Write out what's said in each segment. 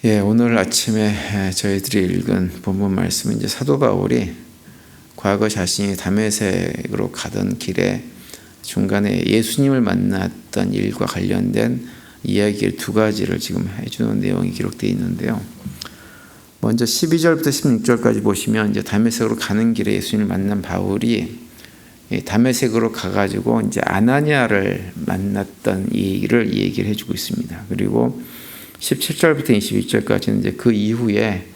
오늘 아침에 저희들이 읽은 본문 말씀은 이제 사도 바울이 과거 자신이 다메섹으로 가던 길에 중간에 예수님을 만났던 일과 관련된 이야기를 두 가지를 지금 해주는 내용이 기록되어 있는데요. 먼저 12절부터 16절까지 보시면 이제 다메섹으로 가는 길에 예수님을 만난 바울이 다메섹으로 가가지고 이제 아나니아를 만났던 일을 얘기를 해주고 있습니다. 그리고 17절부터 22절까지는 이제 그 이후에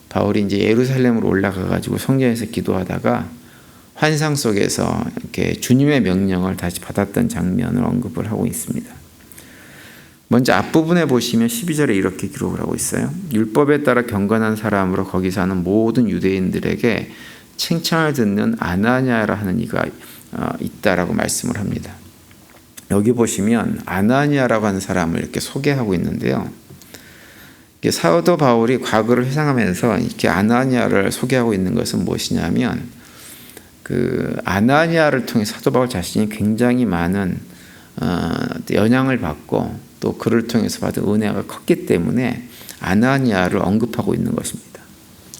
바울이 이제 예루살렘으로 올라가가지고 성전에서 기도하다가 환상 속에서 이렇게 주님의 명령을 다시 받았던 장면을 언급을 하고 있습니다. 먼저 앞부분에 보시면 12절에 이렇게 기록을 하고 있어요. 율법에 따라 경건한 사람으로 거기 사는 모든 유대인들에게 칭찬을 듣는 아나니아라 하는 이가 있다라고 말씀을 합니다. 여기 보시면 아나니아라고 하는 사람을 이렇게 소개하고 있는데요. 사도 바울이 과거를 회상하면서 이렇게 아나니아를 소개하고 있는 것은 무엇이냐면 그 아나니아를 통해 사도 바울 자신이 굉장히 많은 영향을 받고 또 그를 통해서 받은 은혜가 컸기 때문에 아나니아를 언급하고 있는 것입니다.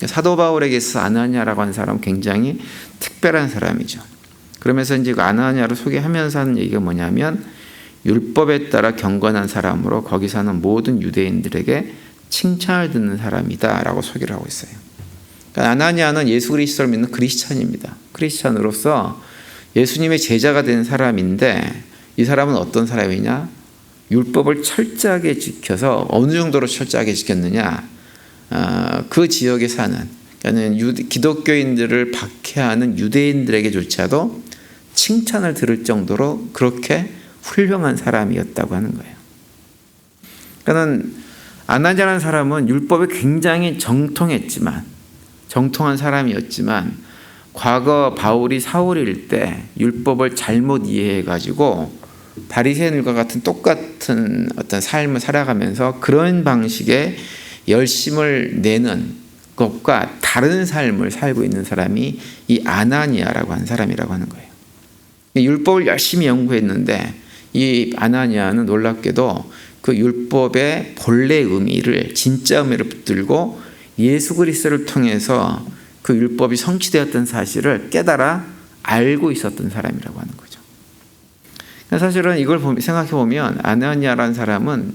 사도 바울에게 있어서 아나니아라고 하는 사람은 굉장히 특별한 사람이죠. 그러면서 이제 아나니아를 소개하면서 하는 얘기가 뭐냐면 율법에 따라 경건한 사람으로 거기 사는 모든 유대인들에게 칭찬을 듣는 사람이다 라고 소개를 하고 있어요. 그러니까 아나니아는 예수 그리스도를 믿는 크리스찬입니다. 크리스찬으로서 예수님의 제자가 된 사람인데 이 사람은 어떤 사람이냐? 율법을 철저하게 지켜서 어느 정도로 철저하게 지켰느냐? 그 지역에 사는 기독교인들을 박해하는 유대인들에게조차도 칭찬을 들을 정도로 그렇게 훌륭한 사람이었다고 하는 거예요. 그러니까 아나니아라는 사람은 율법에 굉장히 정통한 사람이었지만 과거 바울이 사울일 때 율법을 잘못 이해해가지고 바리새인들과 같은 똑같은 어떤 삶을 살아가면서 그런 방식의 열심을 내는 것과 다른 삶을 살고 있는 사람이 이 아나니아라고 하는 사람이라고 하는 거예요. 율법을 열심히 연구했는데 이 아나니아는 놀랍게도 그 율법의 본래 의미를 진짜 의미를 붙들고 예수 그리스도를 통해서 그 율법이 성취되었던 사실을 깨달아 알고 있었던 사람이라고 하는 거죠. 사실은 이걸 생각해 보면 아나니아라는 사람은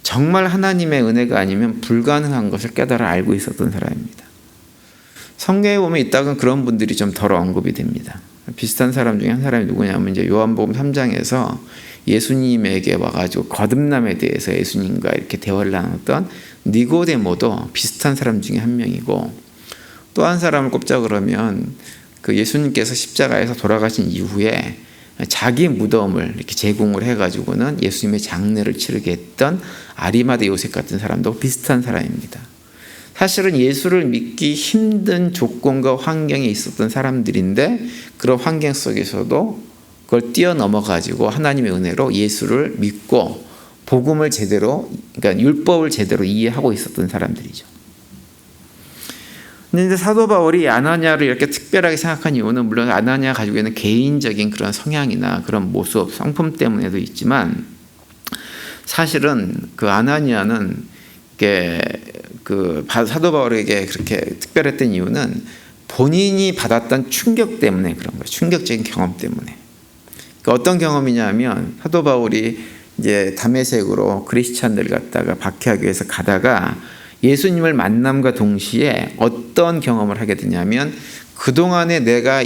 정말 하나님의 은혜가 아니면 불가능한 것을 깨달아 알고 있었던 사람입니다. 성경에 보면 이따가 그런 분들이 좀 덜 언급이 됩니다. 비슷한 사람 중에 한 사람이 누구냐면 이제 요한복음 3장에서 예수님에게 와가지고 거듭남에 대해서 예수님과 이렇게 대화를 나눴던 니고데모도 비슷한 사람 중에 한 명이고, 또 한 사람을 꼽자 그러면 그 예수님께서 십자가에서 돌아가신 이후에 자기 무덤을 이렇게 제공을 해가지고는 예수님의 장례를 치르게 했던 아리마대 요셉 같은 사람도 비슷한 사람입니다. 사실은 예수를 믿기 힘든 조건과 환경에 있었던 사람들인데 그런 환경 속에서도 그걸 뛰어넘어가지고 하나님의 은혜로 예수를 믿고 복음을 제대로, 그러니까 율법을 제대로 이해하고 있었던 사람들이죠. 근데 사도 바울이 아나니아를 이렇게 특별하게 생각한 이유는 물론 아나니아가 가지고 있는 개인적인 그런 성향이나 그런 모습, 성품 때문에도 있지만 사실은 그 아나니아는 그 사도 바울에게 그렇게 특별했던 이유는 본인이 받았던 충격 때문에 그런 거예요. 충격적인 경험 때문에. 그러니까 어떤 경험이냐면 사도 바울이 이제 다메섹으로 크리스찬들 갖다가 박해하기 위해서 가다가 예수님을 만남과 동시에 어떤 경험을 하게 되냐면 그동안에 내가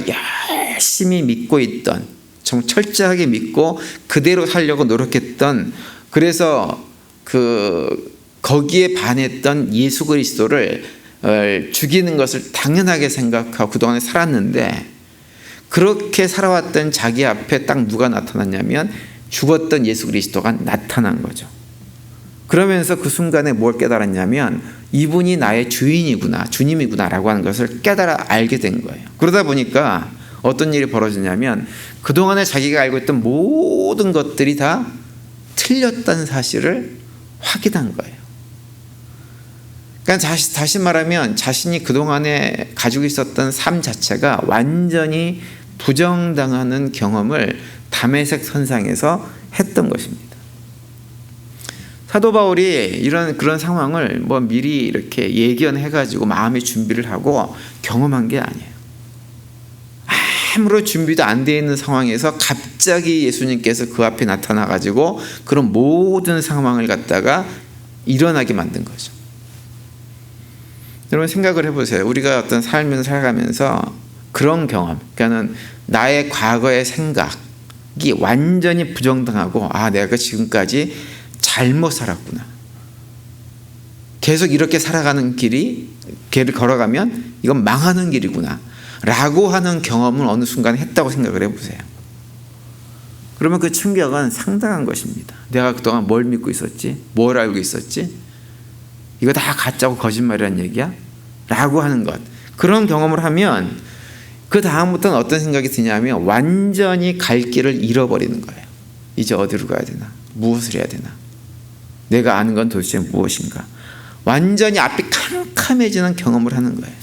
열심히 믿고 있던, 정말 철저하게 믿고 그대로 살려고 노력했던, 그래서 거기에 반했던 예수 그리스도를 죽이는 것을 당연하게 생각하고 그동안에 살았는데 그렇게 살아왔던 자기 앞에 딱 누가 나타났냐면 죽었던 예수 그리스도가 나타난 거죠. 그러면서 그 순간에 뭘 깨달았냐면 이분이 나의 주인이구나, 주님이구나 라고 하는 것을 깨달아 알게 된 거예요. 그러다 보니까 어떤 일이 벌어지냐면 그동안에 자기가 알고 있던 모든 것들이 다 틀렸다는 사실을 확인한 거예요. 그러니까 다시 말하면 자신이 그동안에 가지고 있었던 삶 자체가 완전히 부정당하는 경험을 다메섹 선상에서 했던 것입니다. 사도 바울이 그런 상황을 뭐 미리 이렇게 예견해가지고 마음의 준비를 하고 경험한 게 아니에요. 아무런 준비도 안 돼 있는 상황에서 갑자기 예수님께서 그 앞에 나타나가지고 그런 모든 상황을 갖다가 일어나게 만든 거죠. 여러분 생각을 해보세요. 우리가 어떤 삶을 살아가면서 그런 경험, 그러니까는 나의 과거의 생각이 완전히 부정당하고 내가 지금까지 잘못 살았구나. 계속 이렇게 살아가는 길을 걸어가면 이건 망하는 길이구나 라고 하는 경험을 어느 순간 했다고 생각을 해보세요. 그러면 그 충격은 상당한 것입니다. 내가 그동안 뭘 믿고 있었지? 뭘 알고 있었지? 이거 다 가짜고 거짓말이란 얘기야? 라고 하는 것. 그런 경험을 하면 그 다음부터는 어떤 생각이 드냐면 완전히 갈 길을 잃어버리는 거예요. 이제 어디로 가야 되나? 무엇을 해야 되나? 내가 아는 건 도대체 무엇인가? 완전히 앞이 캄캄해지는 경험을 하는 거예요.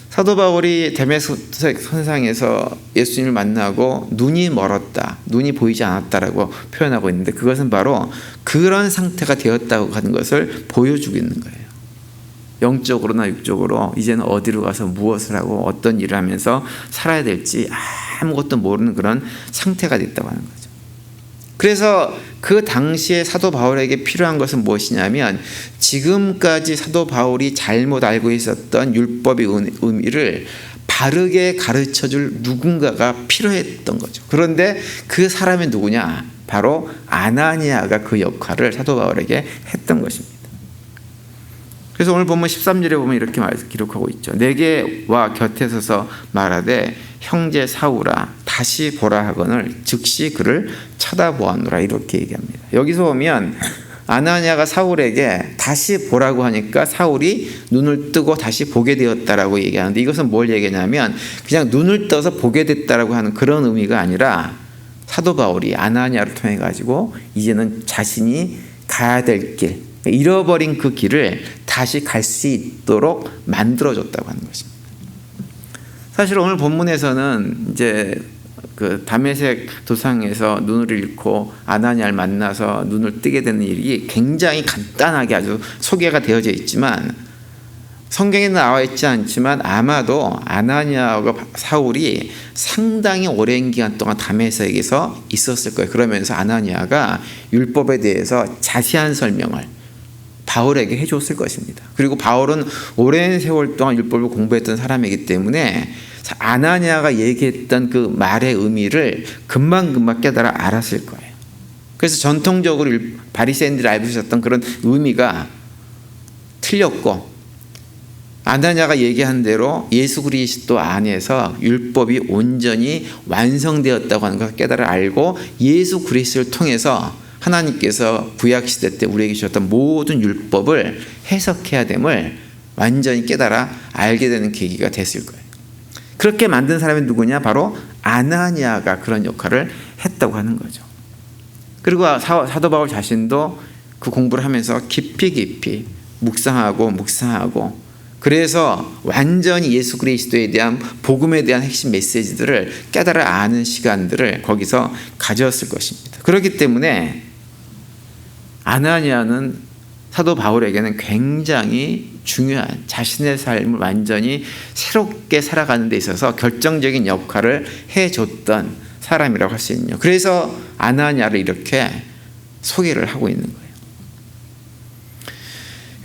사도 바울이 데메섹 선상에서 예수님을 만나고 눈이 멀었다, 눈이 보이지 않았다라고 표현하고 있는데 그것은 바로 그런 상태가 되었다고 하는 것을 보여주고 있는 거예요. 영적으로나 육적으로 이제는 어디로 가서 무엇을 하고 어떤 일을 하면서 살아야 될지 아무것도 모르는 그런 상태가 됐다고 하는 거죠. 그래서 그 당시에 사도 바울에게 필요한 것은 무엇이냐면 지금까지 사도 바울이 잘못 알고 있었던 율법의 의미를 바르게 가르쳐줄 누군가가 필요했던 거죠. 그런데 그 사람이 누구냐? 바로 아나니아가 그 역할을 사도 바울에게 했던 것입니다. 그래서 오늘 본문 13절에 보면 이렇게 기록하고 있죠. 내게 와 곁에 서서 말하되 형제 사울아 다시 보라 하거늘 즉시 그를 쳐다보았노라 이렇게 얘기합니다. 여기서 보면 아나니아가 사울에게 다시 보라고 하니까 사울이 눈을 뜨고 다시 보게 되었다라고 얘기하는데 이것은 뭘 얘기냐면 그냥 눈을 떠서 보게 됐다라고 하는 그런 의미가 아니라 사도 바울이 아나니아를 통해 가지고 이제는 자신이 가야 될 길, 잃어버린 그 길을 다시 갈 수 있도록 만들어줬다고 하는 것입니다. 사실 오늘 본문에서는 이제 그 다메섹 도상에서 눈을 잃고 아나니아를 만나서 눈을 뜨게 되는 일이 굉장히 간단하게 아주 소개가 되어져 있지만 성경에 나와 있지 않지만 아마도 아나니아와 사울이 상당히 오랜 기간 동안 다메섹에서 있었을 거예요. 그러면서 아나니아가 율법에 대해서 자세한 설명을 바울에게 해줬을 것입니다. 그리고 바울은 오랜 세월 동안 율법을 공부했던 사람이기 때문에 아나니아가 얘기했던 그 말의 의미를 금방금방 깨달아 알았을 거예요. 그래서 전통적으로 바리새인들이 알고 있었던 그런 의미가 틀렸고 아나니아가 얘기한 대로 예수 그리스도 안에서 율법이 온전히 완성되었다고 하는 것을 깨달아 알고 예수 그리스도를 통해서 하나님께서 구약시대 때 우리에게 주셨던 모든 율법을 해석해야 됨을 완전히 깨달아 알게 되는 계기가 됐을 거예요. 그렇게 만든 사람이 누구냐? 바로 아나니아가 그런 역할을 했다고 하는 거죠. 그리고 사도 바울 자신도 그 공부를 하면서 깊이 묵상하고 그래서 완전히 예수 그리스도에 대한 복음에 대한 핵심 메시지들을 깨달아 아는 시간들을 거기서 가졌을 것입니다. 그렇기 때문에 아나니아는 사도 바울에게는 굉장히 중요한 자신의 삶을 완전히 새롭게 살아가는 데 있어서 결정적인 역할을 해줬던 사람이라고 할 수 있네요. 그래서 아나니아를 이렇게 소개를 하고 있는 거예요.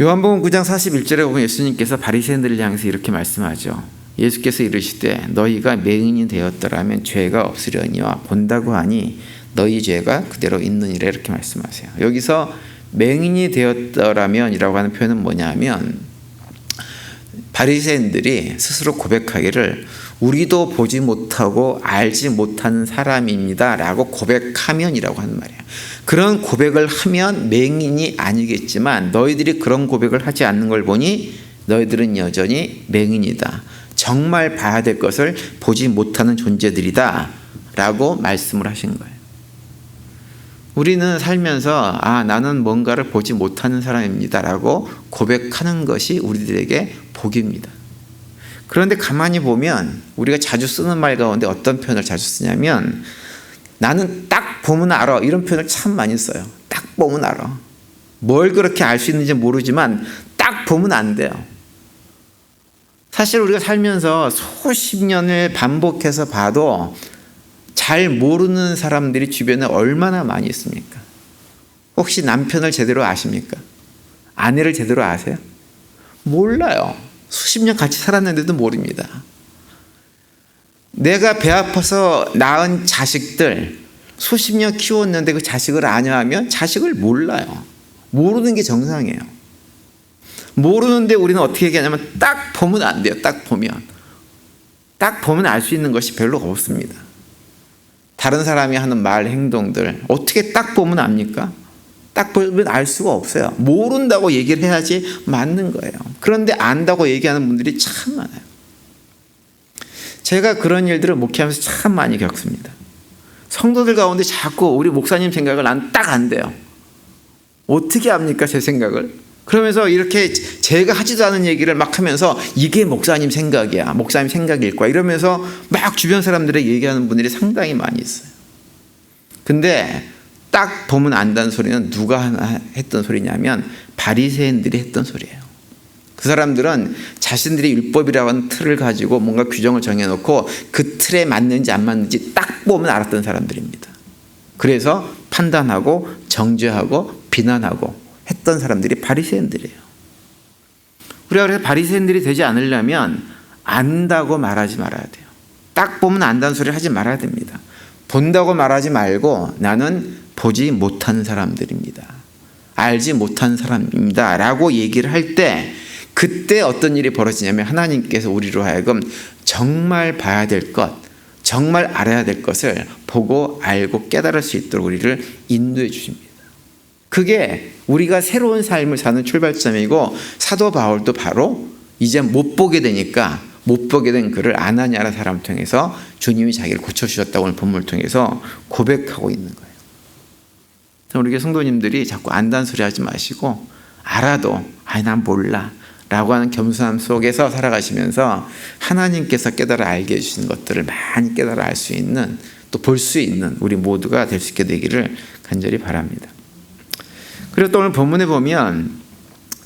요한복음 9장 41절에 보면 예수님께서 바리새인들을 향해서 이렇게 말씀하죠. 예수께서 이르시되 너희가 맹인이 되었더라면 죄가 없으려니와 본다고 하니 너희 죄가 그대로 있느니라 이렇게 말씀하세요. 여기서 맹인이 되었더라면이라고 하는 표현은 뭐냐면 바리새인들이 스스로 고백하기를 우리도 보지 못하고 알지 못하는 사람입니다 라고 고백하면이라고 하는 말이에요. 그런 고백을 하면 맹인이 아니겠지만 너희들이 그런 고백을 하지 않는 걸 보니 너희들은 여전히 맹인이다. 정말 봐야 될 것을 보지 못하는 존재들이다 라고 말씀을 하신 거예요. 우리는 살면서 나는 뭔가를 보지 못하는 사람입니다 라고 고백하는 것이 우리들에게 복입니다. 그런데 가만히 보면 우리가 자주 쓰는 말 가운데 어떤 표현을 자주 쓰냐면 나는 딱 보면 알아 이런 표현을 참 많이 써요. 딱 딱 보면 알아. 뭘 그렇게 알 수 있는지 모르지만 딱 보면 안 돼요. 사실 우리가 살면서 수십 년을 반복해서 봐도 잘 모르는 사람들이 주변에 얼마나 많이 있습니까? 혹시 남편을 제대로 아십니까? 아내를 제대로 아세요? 몰라요. 수십 년 같이 살았는데도 모릅니다. 내가 배 아파서 낳은 자식들 수십 년 키웠는데 그 자식을 아냐 하면 자식을 몰라요. 모르는 게 정상이에요. 모르는데 우리는 어떻게 얘기하냐면 딱 보면 안 돼요. 딱 보면 알 수 있는 것이 별로 없습니다. 다른 사람이 하는 말, 행동들 어떻게 딱 보면 압니까? 딱 보면 알 수가 없어요. 모른다고 얘기를 해야지 맞는 거예요. 그런데 안다고 얘기하는 분들이 참 많아요. 제가 그런 일들을 목회하면서 참 많이 겪습니다. 성도들 가운데 자꾸 우리 목사님 생각을 난 딱 안 돼요. 어떻게 합니까? 제 생각을? 그러면서 이렇게 제가 하지도 않은 얘기를 막 하면서 이게 목사님 생각이야. 목사님 생각일 거야. 이러면서 막 주변 사람들에게 얘기하는 분들이 상당히 많이 있어요. 근데 딱 보면 안다는 소리는 누가 했던 소리냐면 바리새인들이 했던 소리예요. 그 사람들은 자신들이 율법이라고 하는 틀을 가지고 뭔가 규정을 정해놓고 그 틀에 맞는지 안 맞는지 딱 보면 알았던 사람들입니다. 그래서 판단하고 정죄하고 비난하고 했던 사람들이 바리새인들이에요. 우리가 그래서 바리새인들이 되지 않으려면 안다고 말하지 말아야 돼요. 딱 보면 안다는 소리를 하지 말아야 됩니다. 본다고 말하지 말고 나는 보지 못한 사람들입니다. 알지 못한 사람입니다. 라고 얘기를 할 때 그때 어떤 일이 벌어지냐면 하나님께서 우리로 하여금 정말 봐야 될 것, 정말 알아야 될 것을 보고 알고 깨달을 수 있도록 우리를 인도해 주십니다. 그게 우리가 새로운 삶을 사는 출발점이고 사도 바울도 바로 이제 못 보게 되니까 못 보게 된 그를 아나니아라는 사람을 통해서 주님이 자기를 고쳐주셨다고 오늘 본문을 통해서 고백하고 있는 거예요. 우리 성도님들이 자꾸 안다는 소리 하지 마시고 알아도 난 몰라 라고 하는 겸손함 속에서 살아가시면서 하나님께서 깨달아 알게 해주신 것들을 많이 깨달아 알 수 있는 또 볼 수 있는 우리 모두가 될 수 있게 되기를 간절히 바랍니다. 그리고 또 오늘 본문에 보면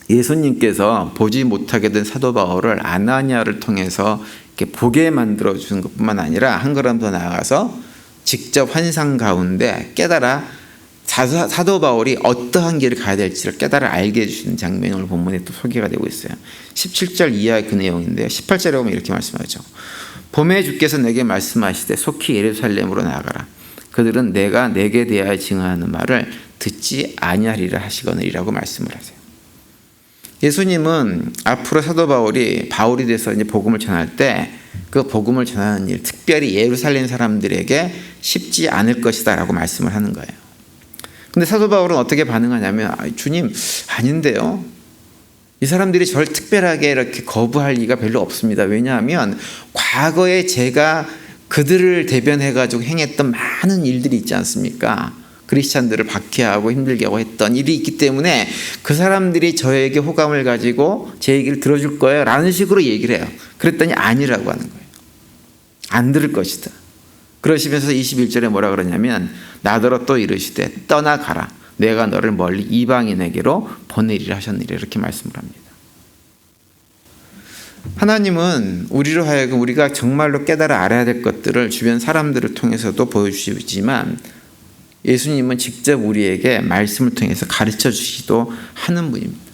예수님께서 보지 못하게 된 사도 바울을 아나니아를 통해서 이렇게 보게 만들어 주는 것뿐만 아니라 한 걸음 더 나아가서 직접 환상 가운데 깨달아 사도 바울이 어떠한 길을 가야 될지를 깨달아 알게 해주시는 장면이 오늘 본문에 또 소개가 되고 있어요. 17절 이하의 그 내용인데요. 18절에 보면 이렇게 말씀하죠. 봄에 주께서 내게 말씀하시되 속히 예루살렘으로 나아가라. 그들은 내가 내게 대하여 증언하는 말을 듣지 아니하리라 하시거니라고 말씀을 하세요. 예수님은 앞으로 사도 바울이 돼서 이제 복음을 전할 때 그 복음을 전하는 일, 특별히 예루살렘 사람들에게 쉽지 않을 것이다라고 말씀을 하는 거예요. 근데 사도 바울은 어떻게 반응하냐면 주님 아닌데요. 이 사람들이 저를 특별하게 이렇게 거부할 리가 별로 없습니다. 왜냐하면 과거에 제가 그들을 대변해가지고 행했던 많은 일들이 있지 않습니까? 크리스찬들을 박해하고 힘들게 하고 했던 일이 있기 때문에 그 사람들이 저에게 호감을 가지고 제 얘기를 들어줄 거예요 라는 식으로 얘기를 해요. 그랬더니 아니라고 하는 거예요. 안 들을 것이다. 그러시면서 21절에 뭐라 그러냐면 나더러 또 이르시되 떠나가라. 내가 너를 멀리 이방인에게로 보내리라 하셨느니라 이렇게 말씀을 합니다. 하나님은 우리로 하여금 우리가 정말로 깨달아 알아야 될 것들을 주변 사람들을 통해서도 보여주시지만 예수님은 직접 우리에게 말씀을 통해서 가르쳐 주시기도 하는 분입니다.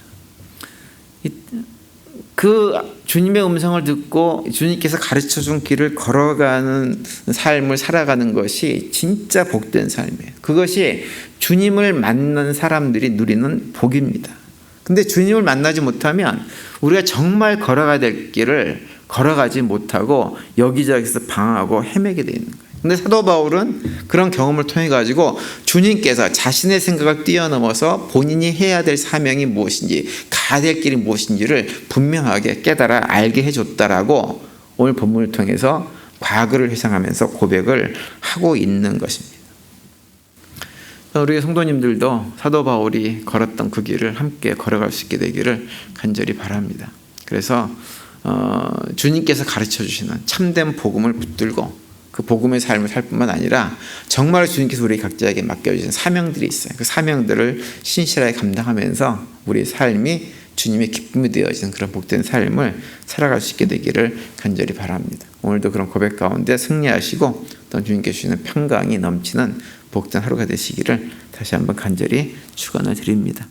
그 주님의 음성을 듣고 주님께서 가르쳐 준 길을 걸어가는 삶을 살아가는 것이 진짜 복된 삶이에요. 그것이 주님을 만난 사람들이 누리는 복입니다. 근데 주님을 만나지 못하면 우리가 정말 걸어가야 될 길을 걸어가지 못하고 여기저기서 방황하고 헤매게 되는 거예요. 근데 사도 바울은 그런 경험을 통해 가지고 주님께서 자신의 생각을 뛰어넘어서 본인이 해야 될 사명이 무엇인지 가야 될 길이 무엇인지를 분명하게 깨달아 알게 해줬다라고 오늘 본문을 통해서 과거를 회상하면서 고백을 하고 있는 것입니다. 우리 성도님들도 사도 바울이 걸었던 그 길을 함께 걸어갈 수 있게 되기를 간절히 바랍니다. 그래서 주님께서 가르쳐 주시는 참된 복음을 붙들고 그 복음의 삶을 살 뿐만 아니라 정말 주님께서 우리 각자에게 맡겨주신 사명들이 있어요. 그 사명들을 신실하게 감당하면서 우리 삶이 주님의 기쁨이 되어지는 그런 복된 삶을 살아갈 수 있게 되기를 간절히 바랍니다. 오늘도 그런 고백 가운데 승리하시고 또 주님께 주시는 평강이 넘치는 복된 하루가 되시기를 다시 한번 간절히 축원을 드립니다.